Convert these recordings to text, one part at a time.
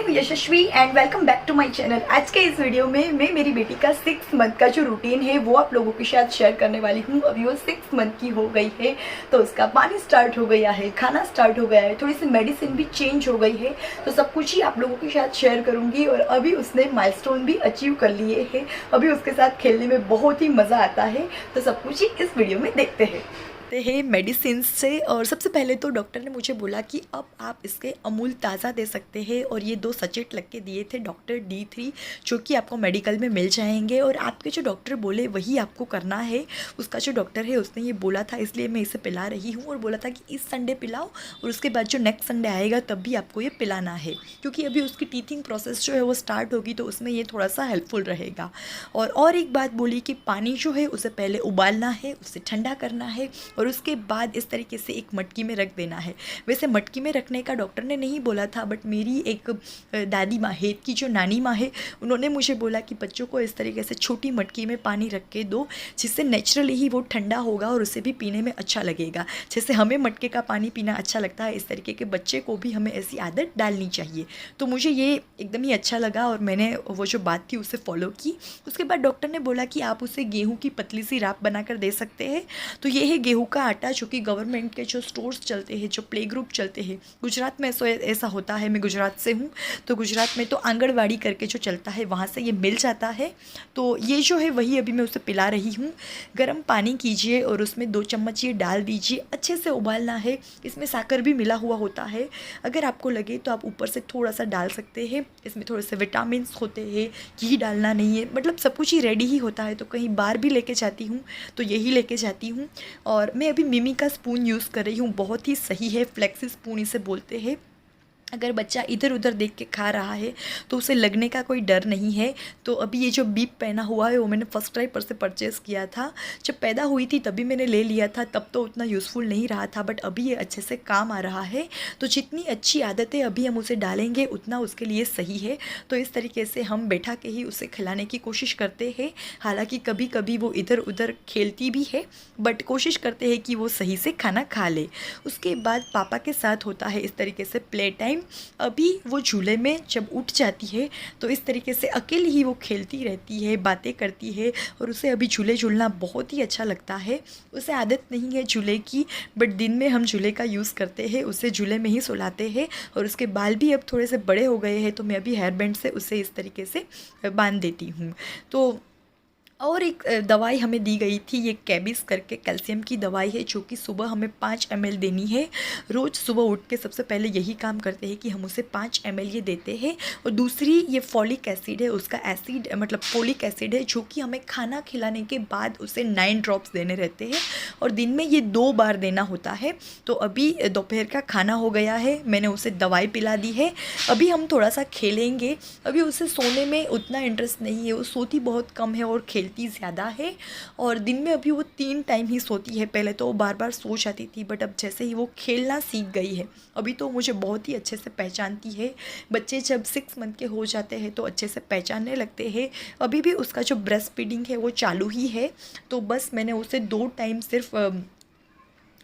हूँ Yashasvi and welcome back to my channel. आज के इस वीडियो में मैं मेरी बेटी का 6 मंथ का जो रूटीन है वो आप लोगों के साथ शेयर करने वाली हूँ। अभी वो 6 मंथ की हो गई है तो उसका पानी स्टार्ट हो गया है, खाना स्टार्ट हो गया है, थोड़ी सी मेडिसिन भी चेंज हो गई है, तो सब कुछ ही आप लोगों के साथ शेयर करूँगी। और अभी उसने माइलस्टोन भी अचीव कर लिए हैं, अभी उसके साथ खेलने में बहुत ही मज़ा आता है, तो सब कुछ ही इस वीडियो में देखते हैं मेडिसिन से। और सबसे पहले तो डॉक्टर ने मुझे बोला कि अब आप इसके अमूल ताज़ा दे सकते हैं, और ये 2 सचेट लग के दिए थे डॉक्टर D3, जो कि आपको मेडिकल में मिल जाएंगे। और आपके जो डॉक्टर बोले वही आपको करना है। उसका जो डॉक्टर है उसने ये बोला था, इसलिए मैं इसे पिला रही हूँ। और बोला था कि इस संडे पिलाओ और उसके बाद जो नेक्स्ट संडे आएगा तब भी आपको ये पिलाना है, क्योंकि अभी उसकी टीथिंग प्रोसेस जो है वो स्टार्ट होगी, तो उसमें ये थोड़ा सा हेल्पफुल रहेगा। और एक बात बोली कि पानी जो है उसे पहले उबालना है, उसे ठंडा करना है, और उसके बाद इस तरीके से एक मटकी में रख देना है। वैसे मटकी में रखने का डॉक्टर ने नहीं बोला था, बट मेरी एक दादी माँ है, की जो नानी माँ है, उन्होंने मुझे बोला कि बच्चों को इस तरीके से छोटी मटकी में पानी रख के दो, जिससे नेचुरली ही वो ठंडा होगा और उसे भी पीने में अच्छा लगेगा। जैसे हमें मटके का पानी पीना अच्छा लगता है, इस तरीके के बच्चे को भी हमें ऐसी आदत डालनी चाहिए। तो मुझे ये एकदम ही अच्छा लगा और मैंने वो जो बात थी उसे फॉलो की। उसके बाद डॉक्टर ने बोला कि आप उसे गेहूँ की पतली सी राख बनाकर दे सकते हैं। तो ये है गेहूँ का आटा, जो कि गवर्नमेंट के जो स्टोर्स चलते हैं, जो प्ले ग्रुप चलते हैं, गुजरात में ऐसा होता है। मैं गुजरात से हूँ, तो गुजरात में तो आंगनवाड़ी करके जो चलता है वहाँ से ये मिल जाता है। तो ये जो है वही अभी मैं उसे पिला रही हूँ। गर्म पानी कीजिए और उसमें 2 चम्मच ये डाल दीजिए, अच्छे से उबालना है। इसमें शक्कर भी मिला हुआ होता है, अगर आपको लगे तो आप ऊपर से थोड़ा सा डाल सकते हैं। इसमें थोड़े से विटामिन होते हैं, घी डालना नहीं है, मतलब सब कुछ ही रेडी ही होता है। तो कहीं बाहर भी लेके जाती हूँ तो यही लेके जाती हूँ। और मैं अभी मिमी का स्पून यूज़ कर रही हूँ, बहुत ही सही है, फ्लेक्सी स्पून इसे बोलते हैं। अगर बच्चा इधर उधर देख के खा रहा है तो उसे लगने का कोई डर नहीं है। तो अभी ये जो बीप पहना हुआ है वो मैंने फर्स्ट ट्राई पर से परचेज़ किया था, जब पैदा हुई थी तभी मैंने ले लिया था, तब तो उतना यूज़फुल नहीं रहा था, बट अभी ये अच्छे से काम आ रहा है। तो जितनी अच्छी आदतें अभी हम उसे डालेंगे उतना उसके लिए सही है। तो इस तरीके से हम बैठा के ही उसे खिलाने की कोशिश करते हैं। हालाँकि कभी कभी वो इधर उधर खेलती भी है, बट कोशिश करते हैं कि वो सही से खाना खा ले। उसके बाद पापा के साथ होता है इस तरीके से प्ले टाइम। अभी वो झूले में जब उठ जाती है तो इस तरीके से अकेली ही वो खेलती रहती है, बातें करती है, और उसे अभी झूले झूलना बहुत ही अच्छा लगता है। उसे आदत नहीं है झूले की, बट दिन में हम झूले का यूज़ करते हैं, उसे झूले में ही सुलाते हैं। और उसके बाल भी अब थोड़े से बड़े हो गए हैं, तो मैं अभी हेयर बैंड से उसे इस तरीके से बांध देती हूँ। तो और एक दवाई हमें दी गई थी, ये कैबिस करके कैल्शियम की दवाई है, जो कि सुबह हमें 5 ml देनी है। रोज़ सुबह उठ के सबसे पहले यही काम करते हैं कि हम उसे 5 ml ये देते हैं। और दूसरी ये फॉलिक एसिड है, उसका एसिड मतलब फोलिक एसिड है, जो कि हमें खाना खिलाने के बाद उसे 9 ड्रॉप्स देने रहते हैं, और दिन में ये 2 बार देना होता है। तो अभी दोपहर का खाना हो गया है, मैंने उसे दवाई पिला दी है, अभी हम थोड़ा सा खेलेंगे। अभी उसे सोने में उतना इंटरेस्ट नहीं है, वो सोती बहुत कम है और खेलती ज़्यादा है। और दिन में अभी वो 3 टाइम ही सोती है, पहले तो वो बार बार सो जाती थी, बट अब जैसे ही वो खेलना सीख गई है अभी तो मुझे बहुत ही अच्छे से पहचानती है। बच्चे जब 6 मंथ के हो जाते हैं तो अच्छे से पहचानने लगते हैं। अभी भी उसका जो ब्रेस्ट फीडिंग है वो चालू ही है, तो बस मैंने उसे 2 टाइम सिर्फ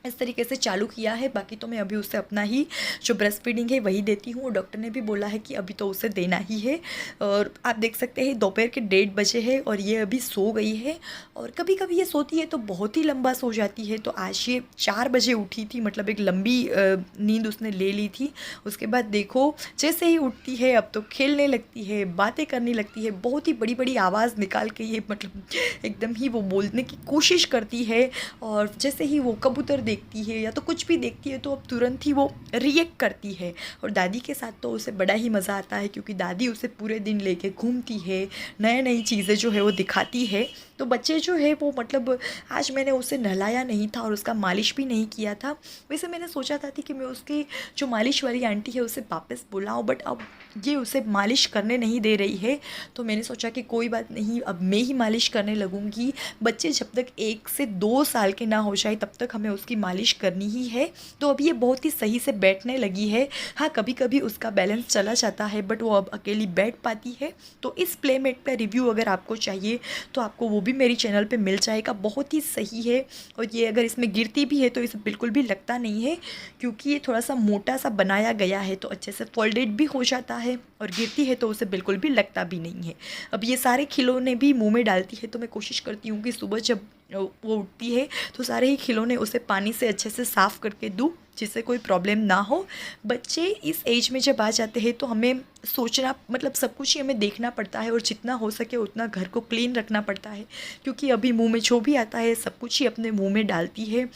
इस तरीके से चालू किया है, बाकी तो मैं अभी उसे अपना ही जो ब्रेस्ट फीडिंग है वही देती हूँ। और डॉक्टर ने भी बोला है कि अभी तो उसे देना ही है। और आप देख सकते हैं दोपहर के 1:30 बजे है और ये अभी सो गई है। और कभी कभी ये सोती है तो बहुत ही लंबा सो जाती है, तो आज ये 4 बजे उठी थी, मतलब एक लंबी नींद उसने ले ली थी। उसके बाद देखो जैसे ही उठती है अब तो खेलने लगती है, बातें करने लगती है, बहुत ही बड़ी बड़ी आवाज़ निकाल के ये मतलब एकदम ही वो बोलने की कोशिश करती है। और जैसे ही वो कबूतर देखती है या तो कुछ भी देखती है तो अब तुरंत ही वो रिएक्ट करती है। और दादी के साथ तो उसे बड़ा ही मज़ा आता है, क्योंकि दादी उसे पूरे दिन लेके घूमती है, नई नई चीज़ें जो है वो दिखाती है। तो बच्चे जो है वो मतलब आज मैंने उसे नहलाया नहीं था और उसका मालिश भी नहीं किया था। वैसे मैंने सोचा था कि मैं उसकी जो मालिश वाली आंटी है उसे वापस बुलाऊं, बट अब ये उसे मालिश करने नहीं दे रही है, तो मैंने सोचा कि कोई बात नहीं, अब मैं ही मालिश करने लगूंगी। बच्चे जब तक 1 से 2 साल के ना हो जाए तब तक हमें उसकी मालिश करनी ही है। तो अभी ये बहुत ही सही से बैठने लगी है। हाँ, कभी कभी उसका बैलेंस चला जाता है, बट वो अब अकेली बैठ पाती है। तो इस प्लेमेट का रिव्यू अगर आपको चाहिए तो आपको वो भी मेरी चैनल पे मिल जाएगा, बहुत ही सही है। और ये अगर इसमें गिरती भी है तो इसे बिल्कुल भी लगता नहीं है, क्योंकि ये थोड़ा सा मोटा सा बनाया गया है, तो अच्छे से फोल्डेड भी हो जाता है, और गिरती है तो उसे बिल्कुल भी लगता भी नहीं है। अब ये सारे खिलौने भी मुंह में डालती है, तो मैं कोशिश करती हूँ कि सुबह जब वो उठती है तो सारे ही खिलौने उसे पानी से अच्छे से साफ़ करके दूँ, जिससे कोई प्रॉब्लम ना हो। बच्चे इस एज में जब आ जाते हैं तो हमें सोचना, मतलब सब कुछ ही हमें देखना पड़ता है, और जितना हो सके उतना घर को क्लीन रखना पड़ता है, क्योंकि अभी मुंह में जो भी आता है सब कुछ ही अपने मुंह में डालती है।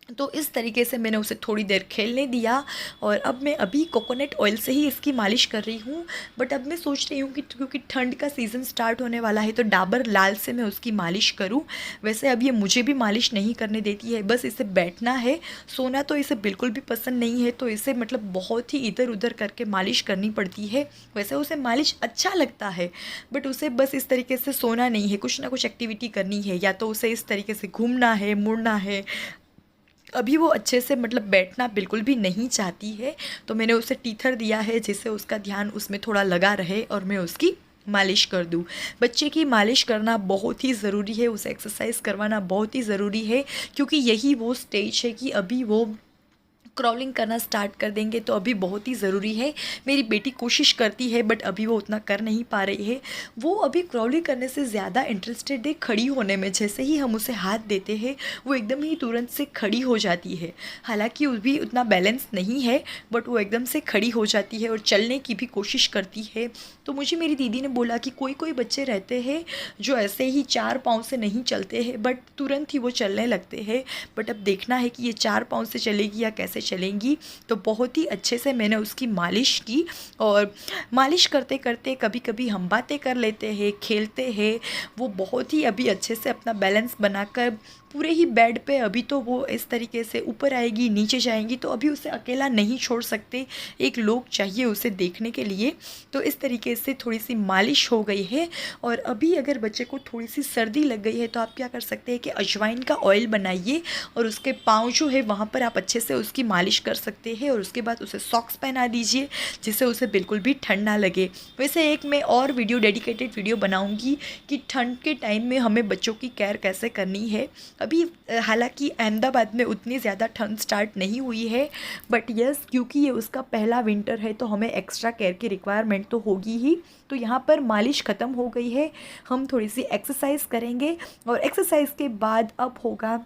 तो इस तरीके से मैंने उसे थोड़ी देर खेलने दिया, और अब मैं अभी कोकोनट ऑयल से ही इसकी मालिश कर रही हूँ। बट अब मैं सोच रही हूँ कि क्योंकि ठंड का सीज़न स्टार्ट होने वाला है तो डाबर लाल से मैं उसकी मालिश करूँ। वैसे अब ये मुझे भी मालिश नहीं करने देती है, बस इसे बैठना है। सोना तो इसे बिल्कुल भी पसंद नहीं है, तो इसे मतलब बहुत ही इधर उधर करके मालिश करनी पड़ती है। वैसे उसे मालिश अच्छा लगता है, बट उसे बस इस तरीके से सोना नहीं है, कुछ ना कुछ एक्टिविटी करनी है, या तो उसे इस तरीके से घूमना है, मुड़ना है। अभी वो अच्छे से मतलब बैठना बिल्कुल भी नहीं चाहती है, तो मैंने उसे टीथर दिया है जिससे उसका ध्यान उसमें थोड़ा लगा रहे और मैं उसकी मालिश कर दूँ। बच्चे की मालिश करना बहुत ही ज़रूरी है, उसे एक्सरसाइज करवाना बहुत ही ज़रूरी है, क्योंकि यही वो स्टेज है कि अभी वो क्रॉलिंग करना स्टार्ट कर देंगे, तो अभी बहुत ही ज़रूरी है। मेरी बेटी कोशिश करती है, बट अभी वो उतना कर नहीं पा रही है। वो अभी क्रॉलिंग करने से ज़्यादा इंटरेस्टेड है खड़ी होने में। जैसे ही हम उसे हाथ देते हैं वो एकदम ही तुरंत से खड़ी हो जाती है। हालांकि वो भी उतना बैलेंस नहीं है, बट वो एकदम से खड़ी हो जाती है और चलने की भी कोशिश करती है। तो मुझे मेरी दीदी ने बोला कि कोई कोई बच्चे रहते हैं जो ऐसे ही 4 पाँव से नहीं चलते हैं, बट तुरंत ही वो चलने लगते हैं। बट अब देखना है कि ये 4 पाँव से चलेगी या कैसे चलेंगी। तो बहुत ही अच्छे से मैंने उसकी मालिश की, और मालिश करते करते कभी कभी हम बातें कर लेते हैं, खेलते हैं। वो बहुत ही अभी अच्छे से अपना बैलेंस बनाकर पूरे ही बेड पे, अभी तो वो इस तरीके से ऊपर आएगी, नीचे जाएंगी, तो अभी उसे अकेला नहीं छोड़ सकते, एक लोग चाहिए उसे देखने के लिए। तो इस तरीके से थोड़ी सी मालिश हो गई है। और अभी अगर बच्चे को थोड़ी सी सर्दी लग गई है तो आप क्या कर सकते हैं कि अजवाइन का ऑयल बनाइए, और उसके पाँव जो है वहाँ पर आप अच्छे से उसकी मालिश कर सकते हैं, और उसके बाद उसे सॉक्स पहना दीजिए, जिससे उसे बिल्कुल भी ठंड ना लगे। वैसे एक मैं और वीडियो, डेडिकेटेड वीडियो बनाऊँगी कि ठंड के टाइम में हमें बच्चों की केयर कैसे करनी है। अभी हालांकि अहमदाबाद में उतनी ज़्यादा ठंड स्टार्ट नहीं हुई है, बट यस, क्योंकि ये उसका पहला विंटर है तो हमें एक्स्ट्रा केयर की रिक्वायरमेंट तो होगी ही। तो यहाँ पर मालिश ख़त्म हो गई है, हम थोड़ी सी एक्सरसाइज करेंगे, और एक्सरसाइज के बाद अब होगा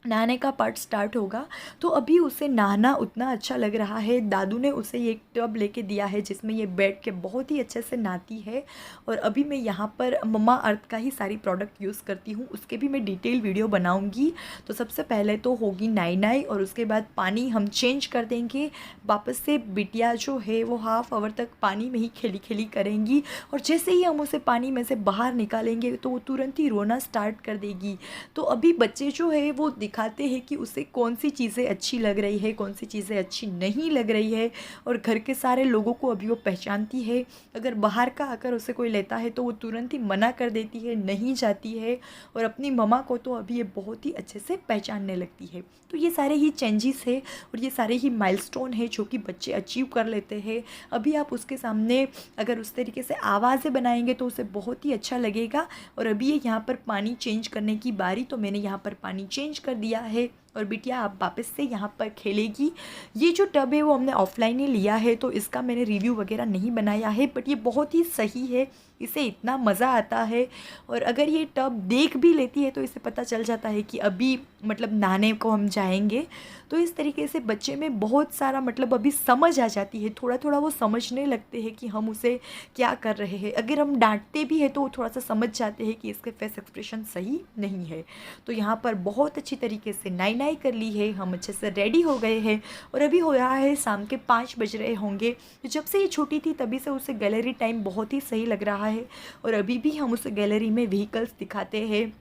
नहाने का पार्ट स्टार्ट होगा। तो अभी उसे नहाना उतना अच्छा लग रहा है। दादू ने उसे ये टब लेके दिया है जिसमें ये बैठ के बहुत ही अच्छे से नहाती है। और अभी मैं यहाँ पर मम्मा अर्थ का ही सारी प्रोडक्ट यूज़ करती हूँ, उसके भी मैं डिटेल वीडियो बनाऊँगी। तो सबसे पहले तो होगी नाई नाई, और उसके बाद पानी हम चेंज कर देंगे। वापस से बिटिया जो है वो हाफ आवर तक पानी में ही खेली खेली करेंगी, और जैसे ही हम उसे पानी में से बाहर निकालेंगे तो वो तुरंत ही रोना स्टार्ट कर देगी। तो अभी बच्चे जो है वो दिखाते हैं कि उसे कौन सी चीज़ें अच्छी लग रही है, कौन सी चीज़ें अच्छी नहीं लग रही है, और घर के सारे लोगों को अभी वो पहचानती है। अगर बाहर का आकर उसे कोई लेता है तो वो तुरंत ही मना कर देती है, नहीं जाती है, और अपनी मम्मा को तो अभी ये बहुत ही अच्छे से पहचानने लगती है। तो ये सारे ही चेंजेस है, और ये सारे ही माइलस्टोन है जो कि बच्चे अचीव कर लेते हैं। अभी आप उसके सामने अगर उस तरीके से आवाज़ें बनाएंगे तो उसे बहुत ही अच्छा लगेगा। और अभी ये यहाँ पर पानी चेंज करने की बारी, तो मैंने यहाँ पर पानी चेंज कर दिया है, और बिटिया आप वापस से यहाँ पर खेलेगी। ये जो टब है वो हमने ऑफलाइन ही लिया है, तो इसका मैंने रिव्यू वगैरह नहीं बनाया है, बट ये बहुत ही सही है, इसे इतना मज़ा आता है। और अगर ये टब देख भी लेती है तो इसे पता चल जाता है कि अभी मतलब नहाने को हम जाएंगे। तो इस तरीके से बच्चे में बहुत सारा मतलब अभी समझ आ जाती है, थोड़ा थोड़ा वो समझने लगते हैं कि हम उसे क्या कर रहे हैं। अगर हम डांटते भी हैं तो वो थोड़ा सा समझ जाते हैं कि इसके फेस एक्सप्रेशन सही नहीं है। तो यहाँ पर बहुत अच्छी तरीके से नाई नाई कर ली है, हम अच्छे से रेडी हो गए हैं, और अभी हो रहा है शाम के 5 बज रहे होंगे। तो जब से ये छोटी थी तभी से उसे गैलरी टाइम बहुत ही सही लग रहा है, और अभी भी हम उसे गैलरी में व्हीकल्स दिखाते हैं,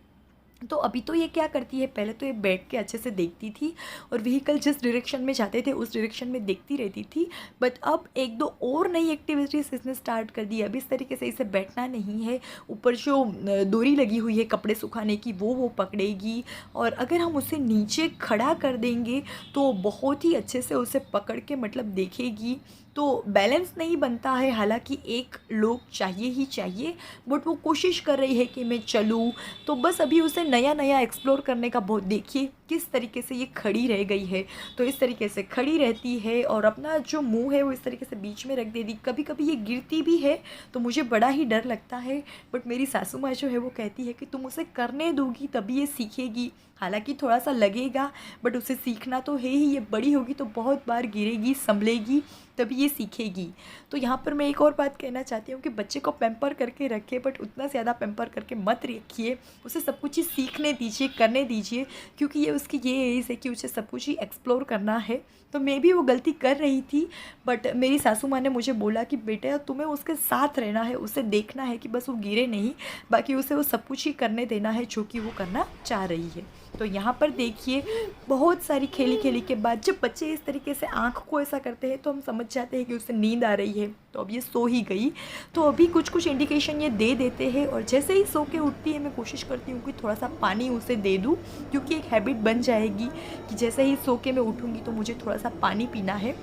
तो अभी तो ये क्या करती है, पहले तो ये बैठ के अच्छे से देखती थी और व्हीकल जिस डायरेक्शन में जाते थे उस डायरेक्शन में देखती रहती थी। बट अब एक दो और नई एक्टिविटीज़ इसने स्टार्ट कर दी। अब इस तरीके से इसे बैठना नहीं है, ऊपर जो डोरी लगी हुई है कपड़े सुखाने की वो पकड़ेगी, और अगर हम उसे नीचे खड़ा कर देंगे तो बहुत ही अच्छे से उसे पकड़ के मतलब देखेगी। तो बैलेंस नहीं बनता है, हालांकि एक लोग चाहिए ही चाहिए, बट वो कोशिश कर रही है कि मैं चलूँ। तो बस अभी उसे नया नया एक्सप्लोर करने का बहुत, देखिए किस तरीके से ये खड़ी रह गई है। तो इस तरीके से खड़ी रहती है और अपना जो मुंह है वो इस तरीके से बीच में रख देती। कभी कभी ये गिरती भी है तो मुझे बड़ा ही डर लगता है, बट मेरी सासू माँ जो है वो कहती है कि तुम उसे करने दोगी तभी ये सीखेगी। हालांकि थोड़ा सा लगेगा, बट उसे सीखना तो है ही। ये बड़ी होगी तो बहुत बार गिरेगी, संभलेगी, तभी ये सीखेगी। तो यहाँ पर मैं एक और बात कहना चाहती हूँ कि बच्चे को पैम्पर करके रखें, बट उतना ज़्यादा पैम्पर करके मत रखिए। उसे सब कुछ ही सीखने दीजिए, करने दीजिए, क्योंकि ये उसकी ये एज है कि उसे सब कुछ ही एक्सप्लोर करना है। तो मैं भी वो गलती कर रही थी, बट मेरी सासू माँ ने मुझे बोला कि बेटा तुम्हें उसके साथ रहना है, उसे देखना है कि बस वो गिरे नहीं, बाकी उसे वो सब कुछ ही करने देना है जो कि वो करना चाह रही है। तो यहाँ पर देखिए बहुत सारी खेली खेली के बाद जब बच्चे इस तरीके से आँख को ऐसा करते हैं तो हम समझ जाते हैं कि उसे नींद आ रही है। तो अब ये सो ही गई। तो अभी कुछ कुछ इंडिकेशन ये दे देते हैं, और जैसे ही सो के उठती है मैं कोशिश करती हूँ कि थोड़ा सा पानी उसे दे दूँ, क्योंकि एक हैबिट बन जाएगी कि जैसे ही सो के मैं उठूँगी तो मुझे थोड़ा सा पानी पीना है।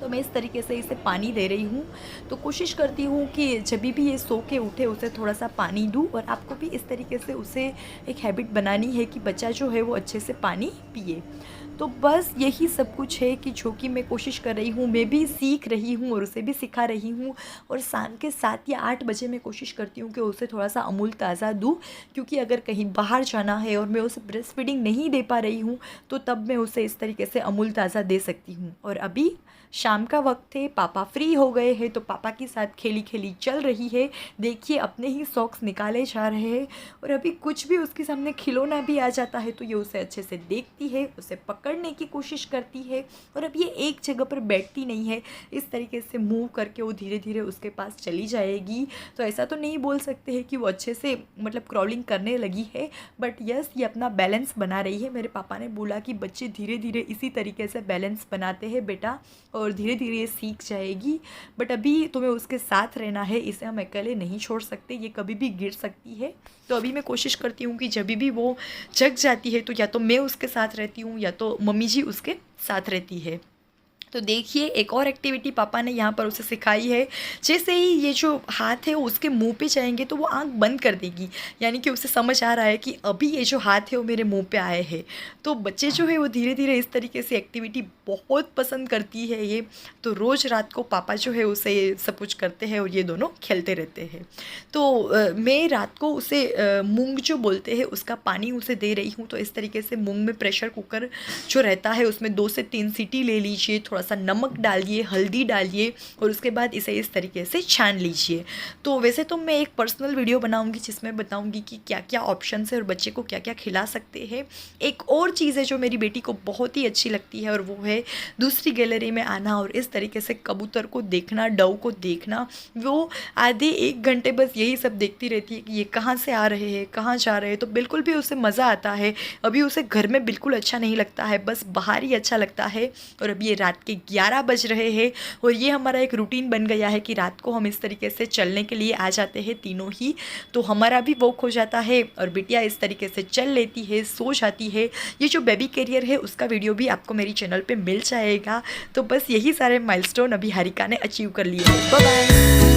तो मैं इस तरीके से इसे पानी दे रही हूँ। तो कोशिश करती हूँ कि जब भी ये सो के उठे उसे थोड़ा सा पानी दूँ, और आपको भी इस तरीके से उसे एक हैबिट बनानी है कि बच्चा जो है वो अच्छे से पानी पिए। तो बस यही सब कुछ है कि जो कि मैं कोशिश कर रही हूँ, मैं भी सीख रही हूँ और उसे भी सिखा रही हूँ। और शाम के 7 या 8 बजे मैं कोशिश करती हूँ कि उसे थोड़ा सा अमूल ताज़ा दूँ, क्योंकि अगर कहीं बाहर जाना है और मैं उसे ब्रेस्ट फीडिंग नहीं दे पा रही हूँ तो तब मैं उसे इस तरीके से अमूल ताज़ा दे सकती हूँ। और अभी शाम का वक्त है, पापा फ्री हो गए हैं तो पापा के साथ खेली खेली चल रही है। देखिए अपने ही सॉक्स निकाले जा रहे हैं, और अभी कुछ भी उसके सामने खिलौना भी आ जाता है तो ये उसे अच्छे से देखती है, उसे पकड़ने की कोशिश करती है। और अब ये एक जगह पर बैठती नहीं है, इस तरीके से मूव करके वो धीरे धीरे उसके पास चली जाएगी। तो ऐसा तो नहीं बोल सकते हैं कि वो अच्छे से मतलब क्रॉलिंग करने लगी है, बट यस ये अपना बैलेंस बना रही है। मेरे पापा ने बोला कि बच्चे धीरे धीरे इसी तरीके से बैलेंस बनाते हैं बेटा, और धीरे धीरे ये सीख जाएगी। बट अभी तुम्हें उसके साथ रहना है, इसे हम अकेले नहीं छोड़ सकते, ये कभी भी गिर सकती है। तो अभी मैं कोशिश करती हूँ कि जब भी वो जग जाती है तो या तो मैं उसके साथ रहती हूँ या तो मम्मी जी उसके साथ रहती है। तो देखिए एक और एक्टिविटी पापा ने यहाँ पर उसे सिखाई है। जैसे ही ये जो हाथ है वो उसके मुंह पे जाएंगे तो वो आंख बंद कर देगी, यानी कि उसे समझ आ रहा है कि अभी ये जो हाथ है वो मेरे मुंह पे आए हैं। तो बच्चे जो है वो धीरे धीरे इस तरीके से एक्टिविटी बहुत पसंद करती है ये। तो रोज़ रात को पापा जो है उसे सब कुछ करते हैं और ये दोनों खेलते रहते हैं। तो मैं रात को उसे मूंग जो बोलते हैं उसका पानी उसे दे रही हूँ। तो इस तरीके से मूंग में प्रेशर कुकर जो रहता है उसमें 2 से 3 सीटी ले लीजिए, थोड़ा सा नमक डालिए, हल्दी डालिए, और उसके बाद इसे इस तरीके से छान लीजिए। तो वैसे तो मैं एक पर्सनल वीडियो बनाऊंगी जिसमें बताऊंगी कि क्या क्या ऑप्शन है और बच्चे को क्या क्या खिला सकते हैं। एक और चीज़ है जो मेरी बेटी को बहुत ही अच्छी लगती है, और वो है दूसरी गैलरी में आना और इस तरीके से कबूतर को देखना, डव को देखना। वो आधे 1 घंटे बस यही सब देखती रहती है कि ये कहाँ से आ रहे हैं, कहाँ जा रहे हैं। तो बिल्कुल भी उसे मज़ा आता है। अभी उसे घर में बिल्कुल अच्छा नहीं लगता है, बस बाहर ही अच्छा लगता है। और अभी ये रात के 11 बज रहे हैं और ये हमारा एक रूटीन बन गया है कि रात को हम इस तरीके से चलने के लिए आ जाते हैं तीनों ही। तो हमारा भी वॉक हो जाता है और बिटिया इस तरीके से चल लेती है, सो जाती है। ये जो बेबी कैरियर है उसका वीडियो भी आपको मेरी चैनल पे मिल जाएगा। तो बस यही सारे माइलस्टोन अभी हारिका ने अचीव कर लिए हैं। Bye bye.